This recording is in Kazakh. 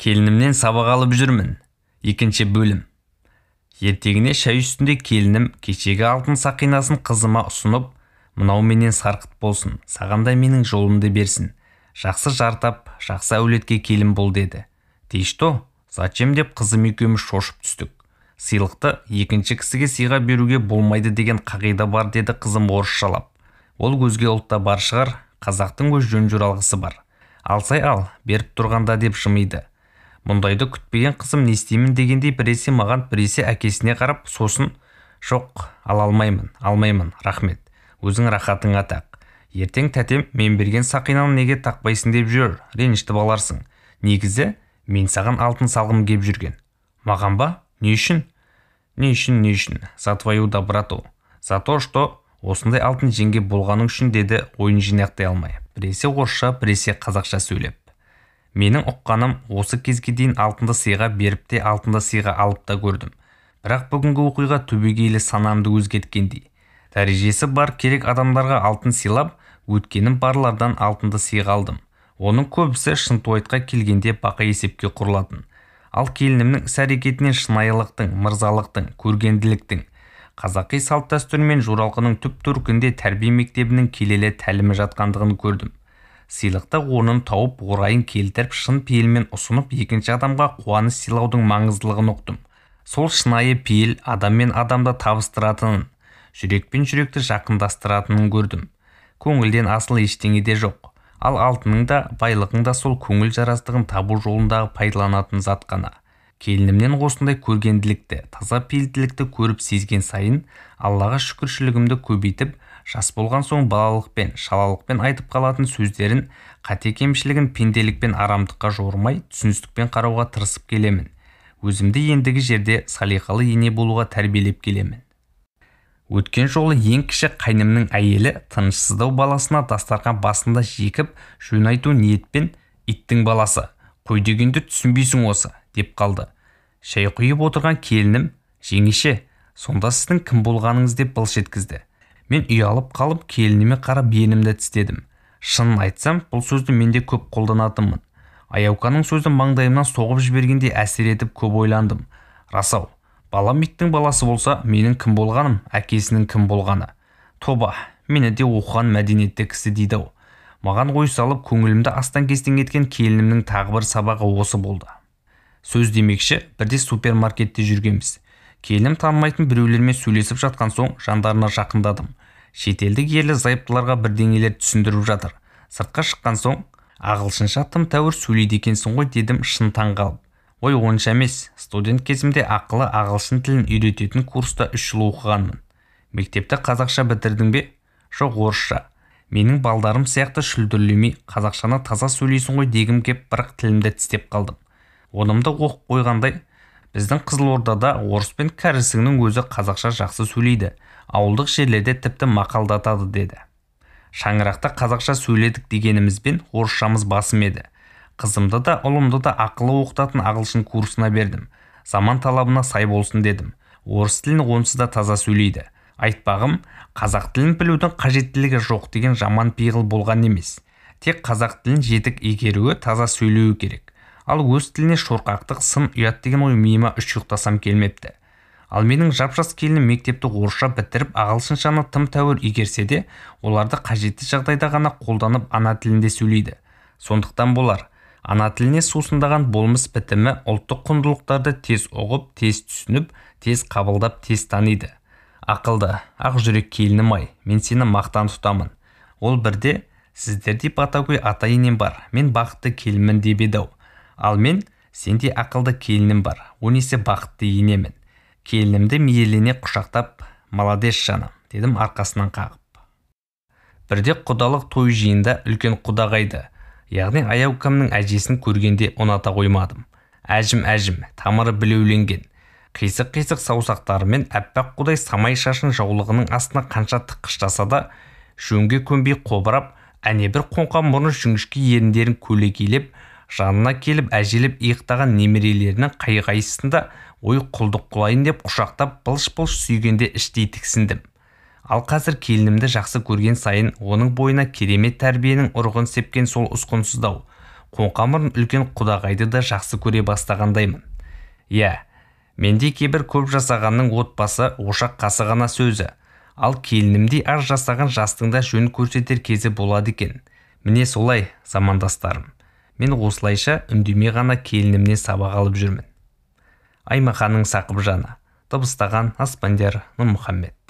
Келінімнен сабақ алып жүрмін. Екінші бөлім. Ертегіне шай үстінде келінім кешегі алтын сақинасын қызыма ұсынып, мынау менен сарқыт болсын, саған да менің жолымды берсін. Жақсы жартап, жақсы әулетке келін бол деді. Ты что? Зачем деп қызым екеуміз шошып түстік. Сыйлықты екінші кісіге сыйға беруге болмайды деген қағида бар деді қызым орысшалап. Ол өзге ұлтта бар шығар, қазақтың өз жөн-жоралғысы бар. Алсай ал, беріп тұрғанда деп жымиды. Мұндайды күтпеген қызым не істеймін дегендей біресе маған біресе әкесіне қарап, сосын жоқ, алмаймын, рахмет. Өзің рахатыңа тақ. Ертең тәтем мен берген сақинаны неге тақпайсың деп жүр, ренішті боларсың. Негізі мен саған алтын салғым кеп жүрген. Маған ба? Не үшін? Не үшін? За твою доброту. За то, что осындай алтын жеңге болғаның үшін деді ойын жинақтай алмай. Біресе орысша, біресе қазақша сөйлеп. Менің ұққаным осы кезге дейін алтынды сыйға беріп те алтынды сыйға алып та көрдім. Бірақ бүгінгі оқиға түбегейлі санамды өзгерткендей. Дәрежесі бар керек адамдарға алтын сыйлап, өткенім барлардан алтынды сыйға алдым. Оның көбісі шынтуайтқа келгенде бақа есепке құрылатын. Ал келінімнің іс-әрекетінен шынайылықтың, мырзалықтың, көргенділіктің, қазақи салт-дәстүр мен жоралғының түп-төркінде тәрбие мектебінің келелі тәлімі жатқандығын көрдім. Сыйлықта орнын тауып, орайын келтіріп, шын пейілмен ұсынып, екінші адамға қуаныш сыйлаудың маңыздылығын ұқтым. Сол шынайы пейіл адам мен адамды табыстыратынын, жүрек пен жүректі жақындастыратынын көрдім. Көңілден асыл ештеңе де жоқ. Ал алтының да, байлығың да сол көңіл жарастығын табу жолындағы пайдаланатын зат қана. Келінімнен осындай көргенділікті, таза пейілділікті көріп сезген сайын, Аллаға шүкіршілігімді көбейтіп, жас болған соң балалықпен, шалалықпен айтып қалатын сөздерін, қате кемшілігін пенделікпен арамдыққа жормай, түсіністікпен қарауға тырысып келемін. Өзімді ендігі жерде салиқалы ене болуға тәрбиелеп келемін. Өткен жолы ең кіші қайнымның әйелі тынышсыздау баласына дастархан басында жекіп, жөн айту ниетпен иттің баласы, қой дегенді түсінбейсің осы, деп қалды. Шай құйып отырған келінім, жеңеше, сонда сіздің кім болғаныңыз деп былш еткізді. Мен ұялып қалып келініме қарап енімді тістедім. Шынын айтсам, бұл сөзді менде көп қолданатынмын. Аяуканың сөзі маңдайымнан соғып жібергенде әсер етіп көп ойландым. Расау, балам иттің баласы болса, менің кім болғаным, әкесінің кім болғаны. Тоба, мені де оқыған мәдениетті кісі дейді-ау. Маған ой салып көңілімді астан-кестен еткен келінімнің тағы бір сабағы осы болды. Сөз демекші, бірде супермаркетте жүргенбіз. Келінім танымайтын біреулермен сөйлесіп жатқан соң жандарына жақындадым. Шетелдік ерлі зайыптыларға бірдеңелер түсіндіріп жатыр. Сыртқа шыққан соң, ағылшынша тым тәуір сөйлейді екенсің ғой дедім шын таңғалып. Ой, онша емес, студент кезімде ақылы ағылшын тілін үйрететін курста 3 жыл оқығанмын. Мектепті қазақша бітірдің бе? Жоқ, орысша. Менің балдарым сияқты шүлдірлемей, қазақшаны таза сөйлейсің ғой дегім кеп, бірақ тілімді тістеп қалдым. Онымды оқып қойғандай, біздің Қызылордада орыс пен кәрісіңнің өзі қазақша жақсы сөйлейді. Ауылдық жерлерде тіпті мақалдатады деді. Шаңырақта қазақша сөйледік дегенімізбен орысшамыз басым еді. Қызымды да ұлымды да ақылы оқытатын ағылшын курсына бердім. Заман талабына сай болсын дедім. Орыс тілін онсыз да таза сөйлейді. Айтпағым, қазақ тілін білудің қажеттілігі жоқ деген жаман пиғыл болған емес. Тек қазақ тілін жетік игеруі, таза сөйлеуі керек. Ал өз тіліне шорқақтық, сын, ұят деген ой миыма үш ұйықтасам келмепті. Ал менің жап-жас келінім мектепті орысша бітіріп, ағылшыншаны тым тәуір игерсе де, оларды қажетті жағдайда ғана қолданып ана тілінде сөйлейді. Сондықтан болар, ана тіліне сусындаған болмыс бітімі ұлттық құндылықтарды тез ұғып, тез түсініп, тез қабылдап, тез таниды. Ақылды, ақ жүрек келінім-ай, мен сені мақтан тұтамын. Ол бірде, сіздерде батагөй ата-енем бар, мен бақытты келінмін деп еді-ау. Ал мен, сенде ақылды келінім бар, он есе бақытты енемін. Келінімді мейірлене құшақтап, маладес жаным, дедім арқасынан қағып. Бірде құдалық той жиында үлкен құдағайды, яғни аяукамның әжесін көргенде ұната қоймадым. Әжім, тамыры білеуленген. Қисық-қисық саусақтарымен әппақ құдай самай шашын жаулығының астына қанша тыққыштаса да, жөнге көнбей қобырап, әне бір қоңқан мұрны жіңішке еріндерін көлегейлеп, жанына келіп әжелеп иықтаған немерелерінің қай-қайсысында ой құлдық құлайын деп құшақтап былш-былш сүйгенде іштей тіксіндім. Ал қазір келінімді жақсы көрген сайын оның бойына керемет тәрбиенің ұрығын сепкен сол ұсқынсыздау, қоңқамырын үлкен құдағайды да жақсы көре бастағандаймын. Иә, менде кейбір көп жасағанның отбасы ошақ қасы ғана сөзі, ал келінімдей аз жасаған жастың да жөн көрсетер кезі болады екен. Міне солай, замандастарым. Мен осылайша үндемей ғана келінімнен сабақ алып жүрмін. Аймақанның Сақыпжаны. Дыбыстаған Аспандияр Нұрмұхаммед.